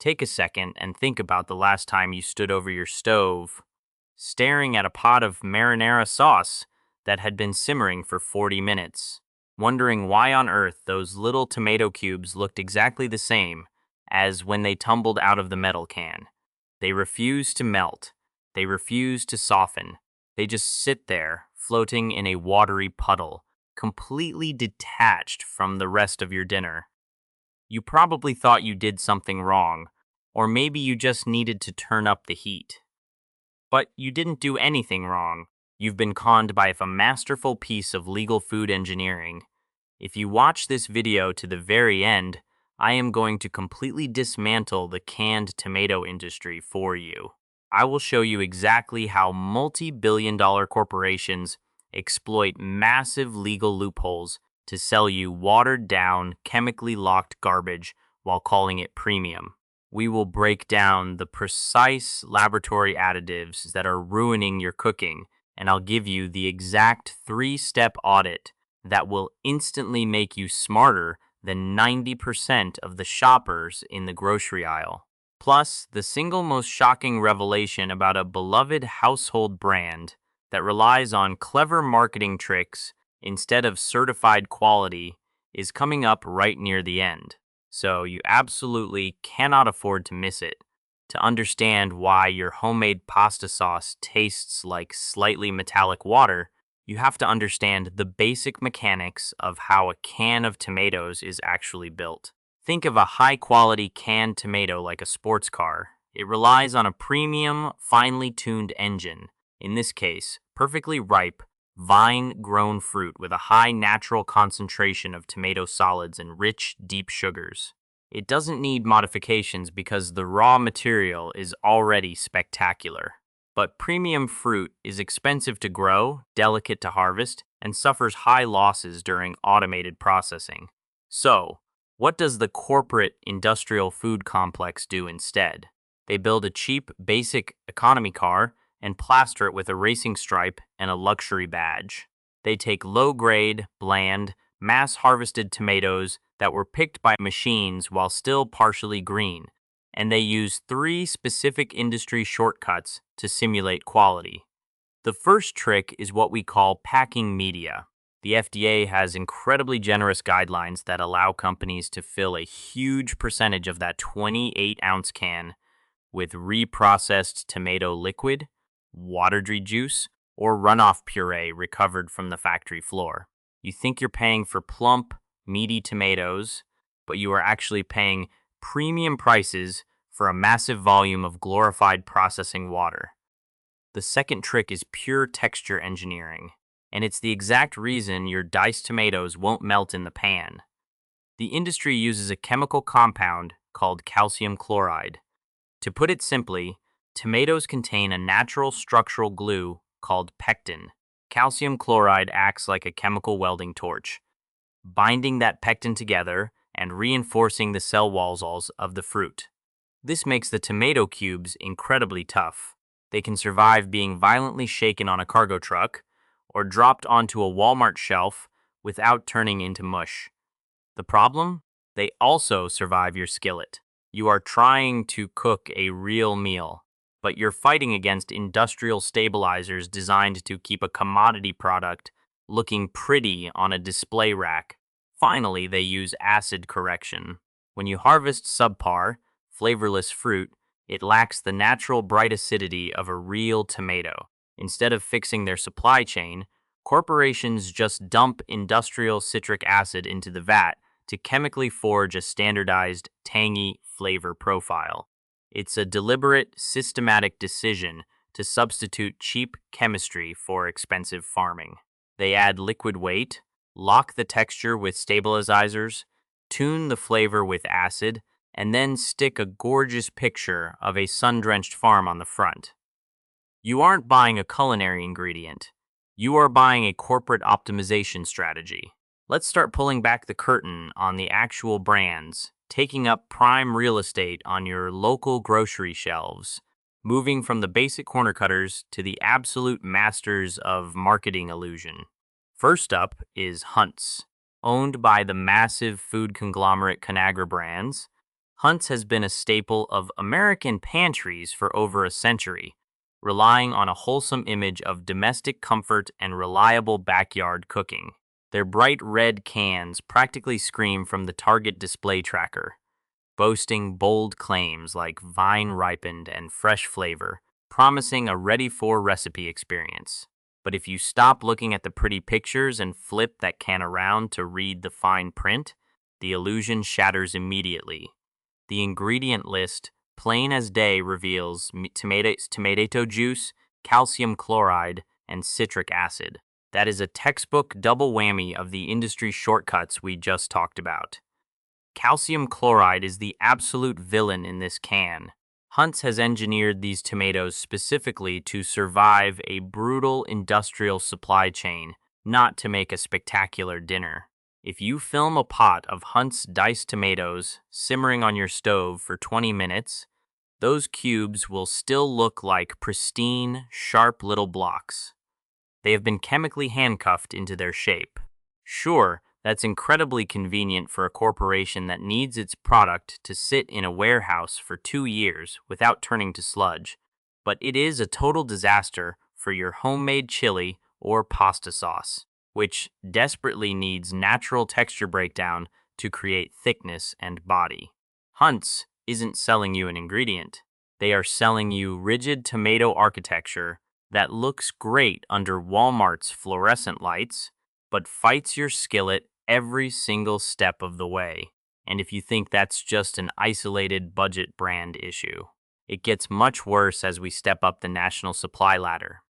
Take a second and think about the last time you stood over your stove, staring at a pot of marinara sauce that had been simmering for 40 minutes, wondering why on earth those little tomato cubes looked exactly the same as when they tumbled out of the metal can. They refuse to melt. They refuse to soften. They just sit there, floating in a watery puddle, completely detached from the rest of your dinner. You probably thought you did something wrong, or maybe you just needed to turn up the heat. But you didn't do anything wrong. You've been conned by a masterful piece of legal food engineering. If you watch this video to the very end, I am going to completely dismantle the canned tomato industry for you. I will show you exactly how multi-billion-dollar corporations exploit massive legal loopholes to sell you watered-down, chemically locked garbage while calling it premium. We will break down the precise laboratory additives that are ruining your cooking, and I'll give you the exact 3-step audit that will instantly make you smarter than 90% of the shoppers in the grocery aisle. Plus, the single most shocking revelation about a beloved household brand that relies on clever marketing tricks instead of certified quality is coming up right near the end. So you absolutely cannot afford to miss it. To understand why your homemade pasta sauce tastes like slightly metallic water, you have to understand the basic mechanics of how a can of tomatoes is actually built. Think of a high-quality canned tomato like a sports car. It relies on a premium, finely tuned engine, in this case, perfectly ripe, vine-grown fruit with a high natural concentration of tomato solids and rich, deep sugars. It doesn't need modifications because the raw material is already spectacular. But premium fruit is expensive to grow, delicate to harvest, and suffers high losses during automated processing. So, what does the corporate industrial food complex do instead? They build a cheap, basic economy car and plaster it with a racing stripe and a luxury badge. They take low-grade, bland, mass-harvested tomatoes that were picked by machines while still partially green, and they use 3 specific industry shortcuts to simulate quality. The first trick is what we call packing media. The FDA has incredibly generous guidelines that allow companies to fill a huge percentage of that 28-ounce can with reprocessed tomato liquid, watery juice, or runoff puree recovered from the factory floor. You think you're paying for plump, meaty tomatoes, but you are actually paying premium prices for a massive volume of glorified processing water. The second trick is pure texture engineering, and it's the exact reason your diced tomatoes won't melt in the pan. The industry uses a chemical compound called calcium chloride. To put it simply, tomatoes contain a natural structural glue called pectin. Calcium chloride acts like a chemical welding torch, binding that pectin together and reinforcing the cell walls of the fruit. This makes the tomato cubes incredibly tough. They can survive being violently shaken on a cargo truck or dropped onto a Walmart shelf without turning into mush. The problem? They also survive your skillet. You are trying to cook a real meal, but you're fighting against industrial stabilizers designed to keep a commodity product looking pretty on a display rack. Finally, they use acid correction. When you harvest subpar, flavorless fruit, it lacks the natural bright acidity of a real tomato. Instead of fixing their supply chain, corporations just dump industrial citric acid into the vat to chemically forge a standardized, tangy flavor profile. It's a deliberate, systematic decision to substitute cheap chemistry for expensive farming. They add liquid weight, lock the texture with stabilizers, tune the flavor with acid, and then stick a gorgeous picture of a sun-drenched farm on the front. You aren't buying a culinary ingredient. You are buying a corporate optimization strategy. Let's start pulling back the curtain on the actual brands, taking up prime real estate on your local grocery shelves, moving from the basic corner cutters to the absolute masters of marketing illusion. First up is Hunt's. Owned by the massive food conglomerate Conagra Brands, Hunt's has been a staple of American pantries for over a century, relying on a wholesome image of domestic comfort and reliable backyard cooking. Their bright red cans practically scream from the Target display tracker, boasting bold claims like vine-ripened and fresh flavor, promising a ready-for-recipe experience. But if you stop looking at the pretty pictures and flip that can around to read the fine print, the illusion shatters immediately. The ingredient list, plain as day, reveals tomato juice, calcium chloride, and citric acid. That is a textbook double whammy of the industry shortcuts we just talked about. Calcium chloride is the absolute villain in this can. Hunt's has engineered these tomatoes specifically to survive a brutal industrial supply chain, not to make a spectacular dinner. If you film a pot of Hunt's diced tomatoes simmering on your stove for 20 minutes, those cubes will still look like pristine, sharp little blocks. They have been chemically handcuffed into their shape. Sure, that's incredibly convenient for a corporation that needs its product to sit in a warehouse for 2 years without turning to sludge, but it is a total disaster for your homemade chili or pasta sauce, which desperately needs natural texture breakdown to create thickness and body. Hunt's isn't selling you an ingredient. They are selling you rigid tomato architecture that looks great under Walmart's fluorescent lights, but fights your skillet every single step of the way. And if you think that's just an isolated budget brand issue, it gets much worse as we step up the national supply ladder.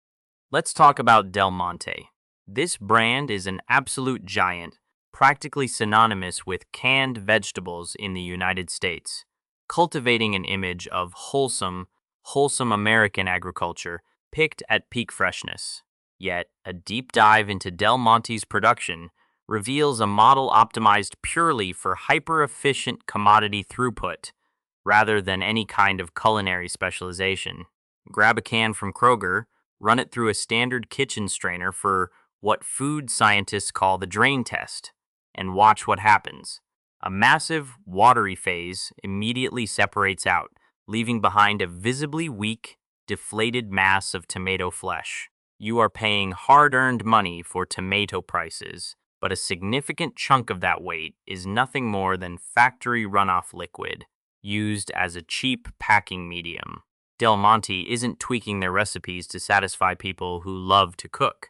Let's talk about Del Monte. This brand is an absolute giant, practically synonymous with canned vegetables in the United States, cultivating an image of wholesome American agriculture picked at peak freshness. Yet, a deep dive into Del Monte's production reveals a model optimized purely for hyper-efficient commodity throughput, rather than any kind of culinary specialization. Grab a can from Kroger, run it through a standard kitchen strainer for what food scientists call the drain test, and watch what happens. A massive, watery phase immediately separates out, leaving behind a visibly weak, deflated mass of tomato flesh. You are paying hard-earned money for tomato prices, but a significant chunk of that weight is nothing more than factory runoff liquid, used as a cheap packing medium. Del Monte isn't tweaking their recipes to satisfy people who love to cook.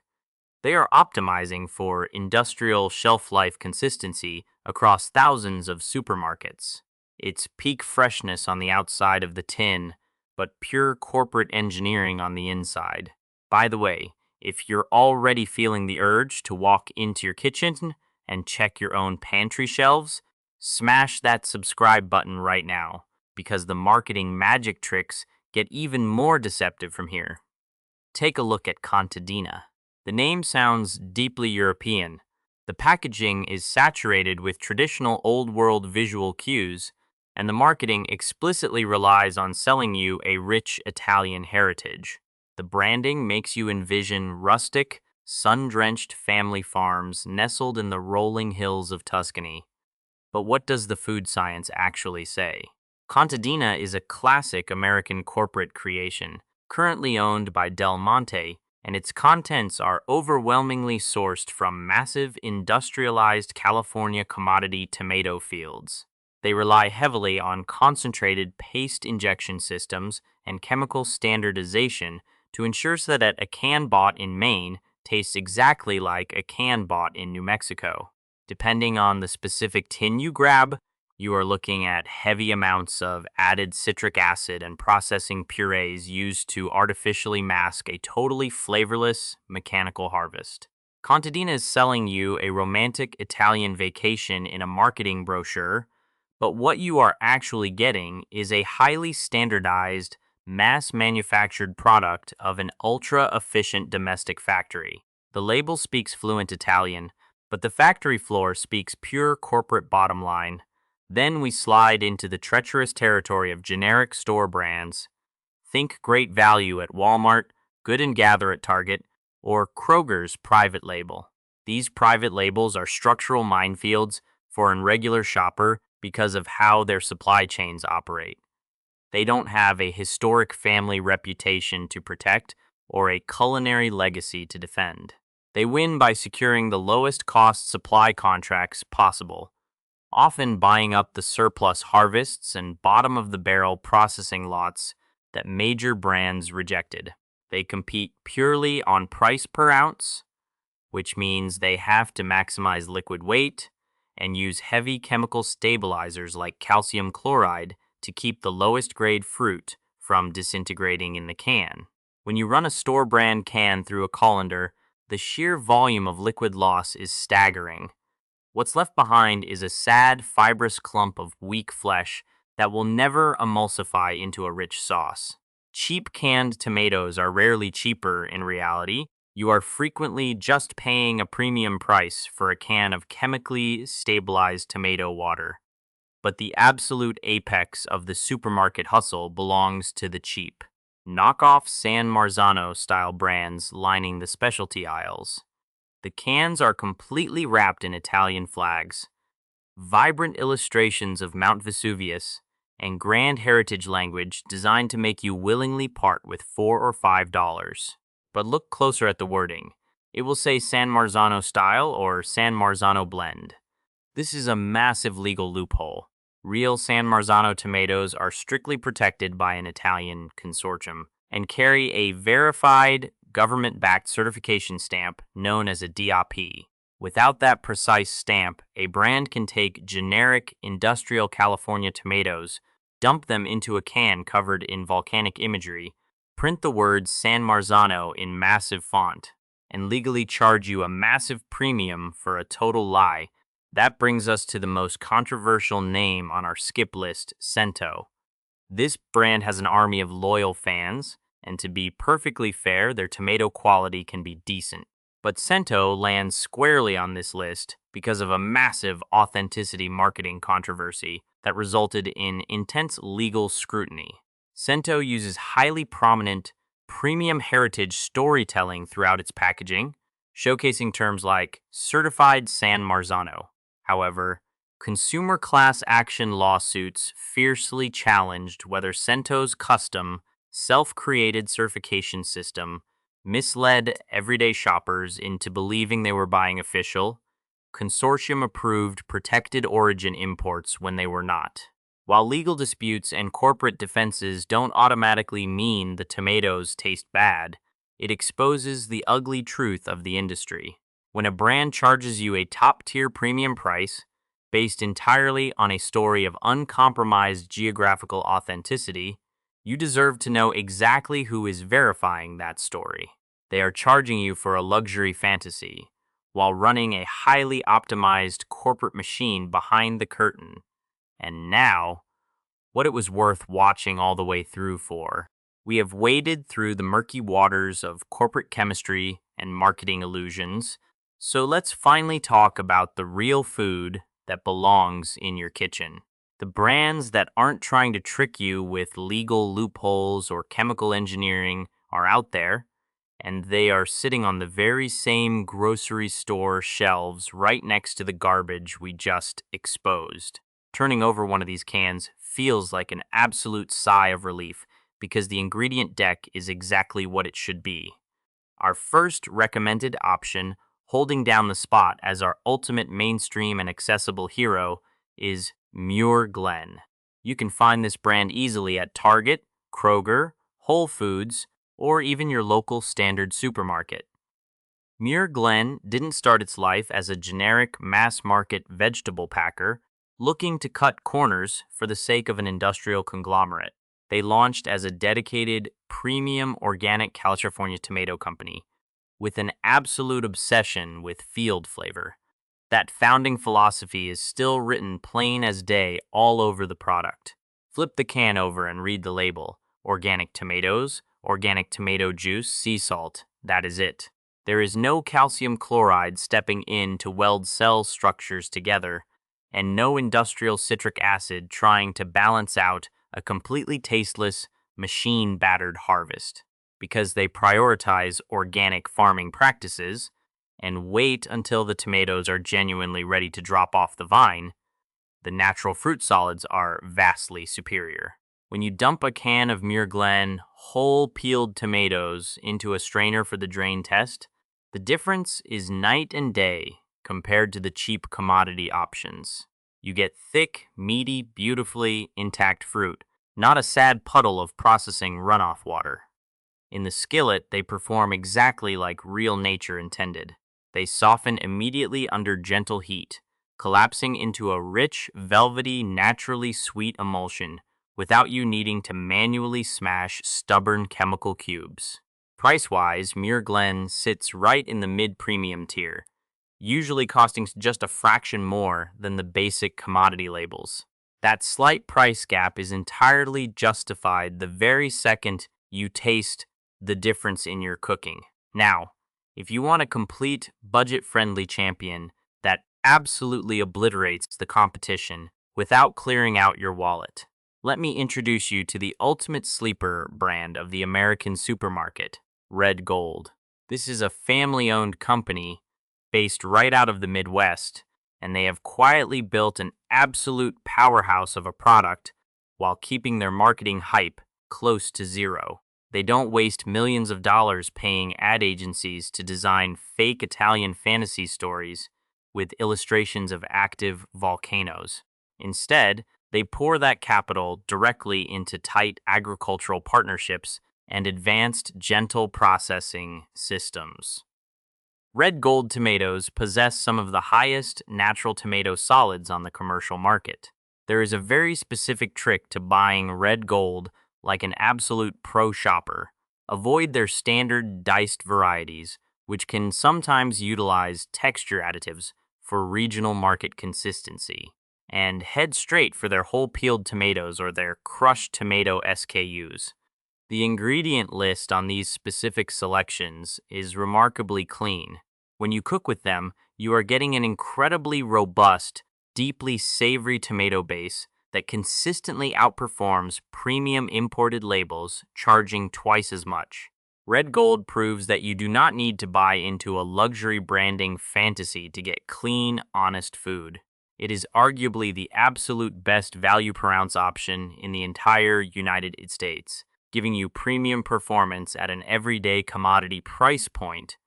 They are optimizing for industrial shelf-life consistency across thousands of supermarkets. It's peak freshness on the outside of the tin, but pure corporate engineering on the inside. By the way, if you're already feeling the urge to walk into your kitchen and check your own pantry shelves, smash that subscribe button right now, because the marketing magic tricks get even more deceptive from here. Take a look at Contadina. The name sounds deeply European. The packaging is saturated with traditional old-world visual cues, and the marketing explicitly relies on selling you a rich Italian heritage. The branding makes you envision rustic, sun-drenched family farms nestled in the rolling hills of Tuscany. But what does the food science actually say? Contadina is a classic American corporate creation, currently owned by Del Monte, and its contents are overwhelmingly sourced from massive industrialized California commodity tomato fields. They rely heavily on concentrated paste injection systems and chemical standardization to ensure that a can bought in Maine tastes exactly like a can bought in New Mexico. Depending on the specific tin you grab, you are looking at heavy amounts of added citric acid and processing purees used to artificially mask a totally flavorless mechanical harvest. Contadina is selling you a romantic Italian vacation in a marketing brochure, but what you are actually getting is a highly standardized, mass-manufactured product of an ultra-efficient domestic factory. The label speaks fluent Italian, but the factory floor speaks pure corporate bottom line. Then we slide into the treacherous territory of generic store brands. Think Great Value at Walmart, Good and Gather at Target, or Kroger's private label. These private labels are structural minefields for a regular shopper because of how their supply chains operate. They don't have a historic family reputation to protect or a culinary legacy to defend. They win by securing the lowest cost supply contracts possible, often buying up the surplus harvests and bottom of the barrel processing lots that major brands rejected. They compete purely on price per ounce, which means they have to maximize liquid weight and use heavy chemical stabilizers like calcium chloride to keep the lowest grade fruit from disintegrating in the can. When you run a store brand can through a colander, the sheer volume of liquid loss is staggering. What's left behind is a sad, fibrous clump of weak flesh that will never emulsify into a rich sauce. Cheap canned tomatoes are rarely cheaper in reality. You are frequently just paying a premium price for a can of chemically stabilized tomato water. But the absolute apex of the supermarket hustle belongs to the cheap, knockoff San Marzano style brands lining the specialty aisles. The cans are completely wrapped in Italian flags, vibrant illustrations of Mount Vesuvius, and grand heritage language designed to make you willingly part with $4 or $5. But look closer at the wording. It will say San Marzano style or San Marzano blend. This is a massive legal loophole. Real San Marzano tomatoes are strictly protected by an Italian consortium and carry a verified government-backed certification stamp known as a DIP. Without that precise stamp, a brand can take generic industrial California tomatoes, dump them into a can covered in volcanic imagery, print the words San Marzano in massive font, and legally charge you a massive premium for a total lie. That brings us to the most controversial name on our skip list, Cento. This brand has an army of loyal fans, and to be perfectly fair, their tomato quality can be decent. But Cento lands squarely on this list because of a massive authenticity marketing controversy that resulted in intense legal scrutiny. Cento uses highly prominent premium heritage storytelling throughout its packaging, showcasing terms like certified San Marzano. However, consumer class action lawsuits fiercely challenged whether Cento's custom, self-created certification system misled everyday shoppers into believing they were buying official, consortium-approved protected origin imports when they were not. While legal disputes and corporate defenses don't automatically mean the tomatoes taste bad, it exposes the ugly truth of the industry. When a brand charges you a top-tier premium price based entirely on a story of uncompromised geographical authenticity, you deserve to know exactly who is verifying that story. They are charging you for a luxury fantasy while running a highly optimized corporate machine behind the curtain. And now, what it was worth watching all the way through for. We have waded through the murky waters of corporate chemistry and marketing illusions, so let's finally talk about the real food that belongs in your kitchen. The brands that aren't trying to trick you with legal loopholes or chemical engineering are out there, and they are sitting on the very same grocery store shelves right next to the garbage we just exposed. Turning over one of these cans feels like an absolute sigh of relief because the ingredient deck is exactly what it should be. Our first recommended option, holding down the spot as our ultimate mainstream and accessible hero, is Muir Glen. You can find this brand easily at Target, Kroger, Whole Foods, or even your local standard supermarket. Muir Glen didn't start its life as a generic mass-market vegetable packer looking to cut corners for the sake of an industrial conglomerate. They launched as a dedicated, premium organic California tomato company with an absolute obsession with field flavor. That founding philosophy is still written plain as day all over the product. Flip the can over and read the label. Organic tomatoes, organic tomato juice, sea salt. That is it. There is no calcium chloride stepping in to weld cell structures together, and no industrial citric acid trying to balance out a completely tasteless, machine-battered harvest. Because they prioritize organic farming practices and wait until the tomatoes are genuinely ready to drop off the vine, The natural fruit solids are vastly superior. When you dump a can of Muir Glen whole peeled tomatoes into a strainer for the drain test, the difference is night and day compared to the cheap commodity options. You get thick, meaty, beautifully intact fruit, not a sad puddle of processing runoff water. In the skillet, they perform exactly like real nature intended. They soften immediately under gentle heat, collapsing into a rich, velvety, naturally sweet emulsion without you needing to manually smash stubborn chemical cubes. Price-wise, Muir Glen sits right in the mid-premium tier, usually costing just a fraction more than the basic commodity labels. That slight price gap is entirely justified the very second you taste the difference in your cooking. Now, if you want a complete, budget-friendly champion that absolutely obliterates the competition without clearing out your wallet, let me introduce you to the ultimate sleeper brand of the American supermarket, Red Gold. This is a family-owned company based right out of the Midwest, and they have quietly built an absolute powerhouse of a product while keeping their marketing hype close to zero. They don't waste millions of dollars paying ad agencies to design fake Italian fantasy stories with illustrations of active volcanoes. Instead, they pour that capital directly into tight agricultural partnerships and advanced gentle processing systems. Red Gold tomatoes possess some of the highest natural tomato solids on the commercial market. There is a very specific trick to buying Red Gold like an absolute pro shopper. Avoid their standard diced varieties, which can sometimes utilize texture additives for regional market consistency. And head straight for their whole peeled tomatoes or their crushed tomato SKUs. The ingredient list on these specific selections is remarkably clean. When you cook with them, you are getting an incredibly robust, deeply savory tomato base that consistently outperforms premium imported labels, charging twice as much. Red Gold proves that you do not need to buy into a luxury branding fantasy to get clean, honest food. It is arguably the absolute best value per ounce option in the entire United States, giving you premium performance at an everyday commodity price point.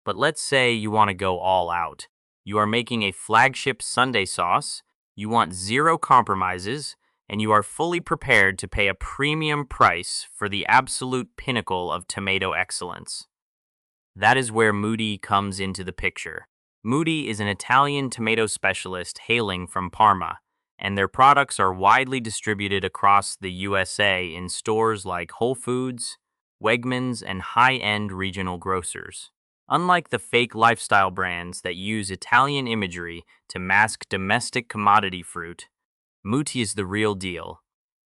But let's say you want to go all out. You are making a flagship Sunday sauce, you want zero compromises, and you are fully prepared to pay a premium price for the absolute pinnacle of tomato excellence. That is where Moody comes into the picture. Moody is an Italian tomato specialist hailing from Parma, and their products are widely distributed across the USA in stores like Whole Foods, Wegmans, and high-end regional grocers. Unlike the fake lifestyle brands that use Italian imagery to mask domestic commodity fruit, Muti is the real deal,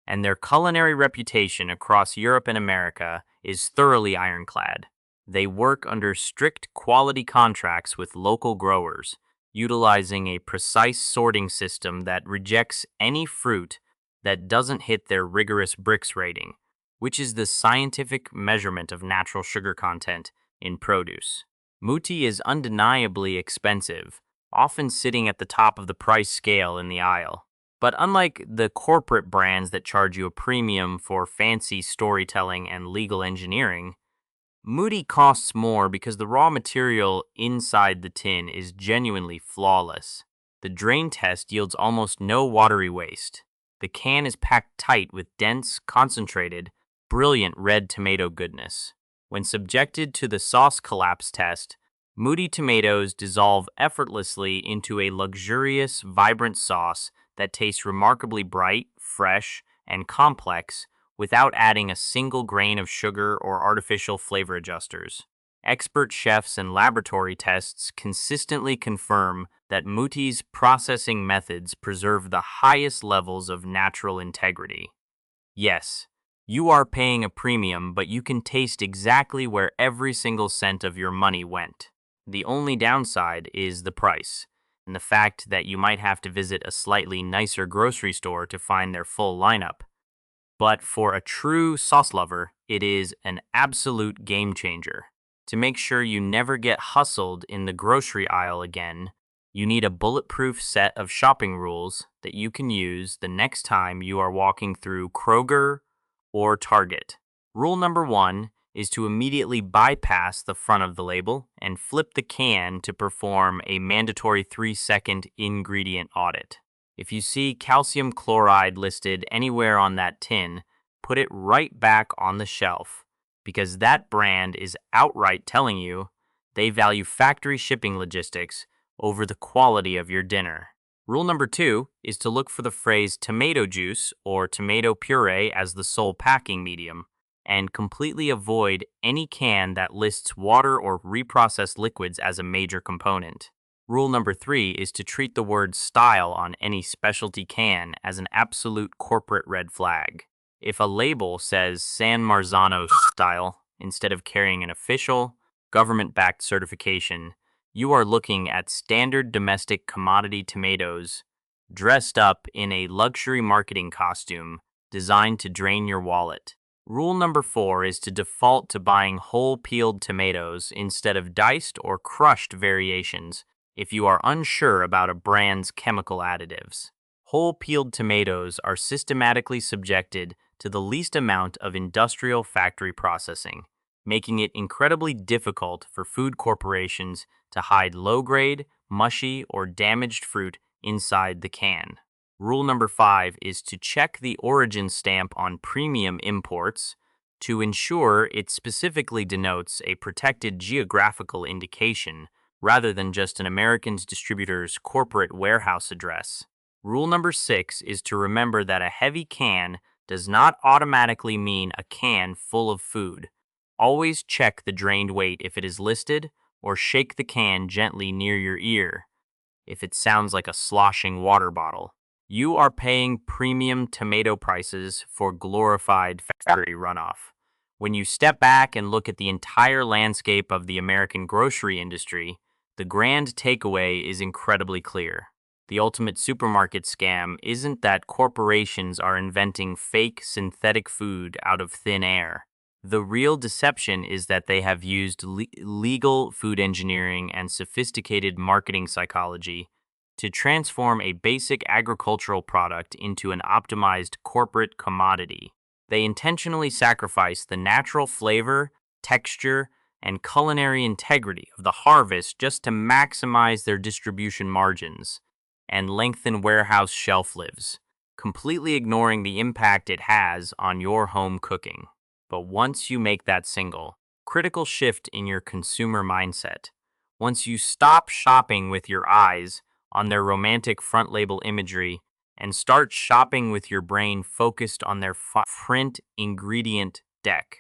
and their culinary reputation across Europe and America is thoroughly ironclad. They work under strict quality contracts with local growers, utilizing a precise sorting system that rejects any fruit that doesn't hit their rigorous BRICS rating, which is the scientific measurement of natural sugar content in produce. Muti is undeniably expensive, often sitting at the top of the price scale in the aisle. But unlike the corporate brands that charge you a premium for fancy storytelling and legal engineering, Muti costs more because the raw material inside the tin is genuinely flawless. The drain test yields almost no watery waste. The can is packed tight with dense, concentrated, brilliant red tomato goodness. When subjected to the sauce collapse test, Muti tomatoes dissolve effortlessly into a luxurious, vibrant sauce that tastes remarkably bright, fresh, and complex without adding a single grain of sugar or artificial flavor adjusters. Expert chefs and laboratory tests consistently confirm that Muti's processing methods preserve the highest levels of natural integrity. Yes, you are paying a premium, but you can taste exactly where every single cent of your money went. The only downside is the price, and the fact that you might have to visit a slightly nicer grocery store to find their full lineup. But for a true sauce lover, it is an absolute game changer. To make sure you never get hustled in the grocery aisle again, you need a bulletproof set of shopping rules that you can use the next time you are walking through Kroger or Target. Rule number 1 is to immediately bypass the front of the label and flip the can to perform a mandatory 3-second ingredient audit. If you see calcium chloride listed anywhere on that tin, put it right back on the shelf, because that brand is outright telling you they value factory shipping logistics over the quality of your dinner. Rule number 2 is to look for the phrase tomato juice or tomato puree as the sole packing medium, and completely avoid any can that lists water or reprocessed liquids as a major component. Rule number 3 is to treat the word style on any specialty can as an absolute corporate red flag. If a label says San Marzano style instead of carrying an official, government-backed certification, you are looking at standard domestic commodity tomatoes dressed up in a luxury marketing costume designed to drain your wallet. Rule number 4 is to default to buying whole peeled tomatoes instead of diced or crushed variations if you are unsure about a brand's chemical additives. Whole peeled tomatoes are systematically subjected to the least amount of industrial factory processing, making it incredibly difficult for food corporations to hide low-grade, mushy, or damaged fruit inside the can. Rule number 5 is to check the origin stamp on premium imports to ensure it specifically denotes a protected geographical indication rather than just an American distributor's corporate warehouse address. Rule number 6 is to remember that a heavy can does not automatically mean a can full of food. Always check the drained weight if it is listed, or shake the can gently near your ear if it sounds like a sloshing water bottle. You are paying premium tomato prices for glorified factory runoff. When you step back and look at the entire landscape of the American grocery industry, the grand takeaway is incredibly clear. The ultimate supermarket scam isn't that corporations are inventing fake synthetic food out of thin air. The real deception is that they have used legal food engineering and sophisticated marketing psychology to transform a basic agricultural product into an optimized corporate commodity. They intentionally sacrifice the natural flavor, texture, and culinary integrity of the harvest just to maximize their distribution margins and lengthen warehouse shelf lives, completely ignoring the impact it has on your home cooking. But once you make that single, critical shift in your consumer mindset, once you stop shopping with your eyes on their romantic front label imagery and start shopping with your brain focused on their print ingredient deck,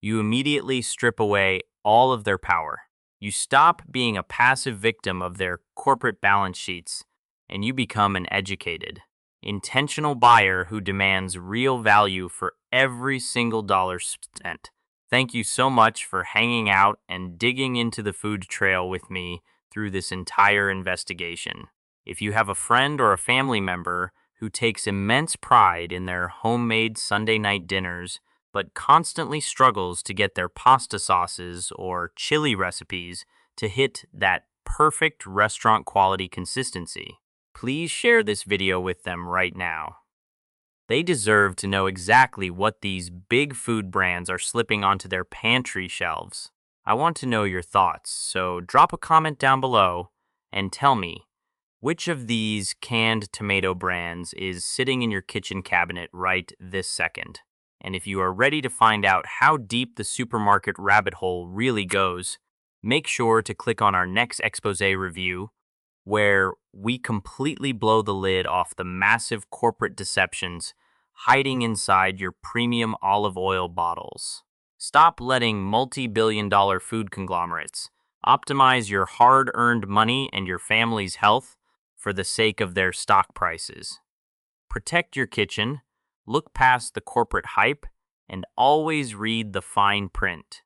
you immediately strip away all of their power. You stop being a passive victim of their corporate balance sheets, and you become an educated, intentional buyer who demands real value for every single dollar spent. Thank you so much for hanging out and digging into the food trail with me through this entire investigation. If you have a friend or a family member who takes immense pride in their homemade Sunday night dinners, but constantly struggles to get their pasta sauces or chili recipes to hit that perfect restaurant quality consistency, please share this video with them right now. They deserve to know exactly what these big food brands are slipping onto their pantry shelves. I want to know your thoughts, so drop a comment down below and tell me, which of these canned tomato brands is sitting in your kitchen cabinet right this second? And if you are ready to find out how deep the supermarket rabbit hole really goes, make sure to click on our next expose review, where we completely blow the lid off the massive corporate deceptions hiding inside your premium olive oil bottles. Stop letting multi-billion-dollar food conglomerates optimize your hard-earned money and your family's health for the sake of their stock prices. Protect your kitchen, look past the corporate hype, and always read the fine print.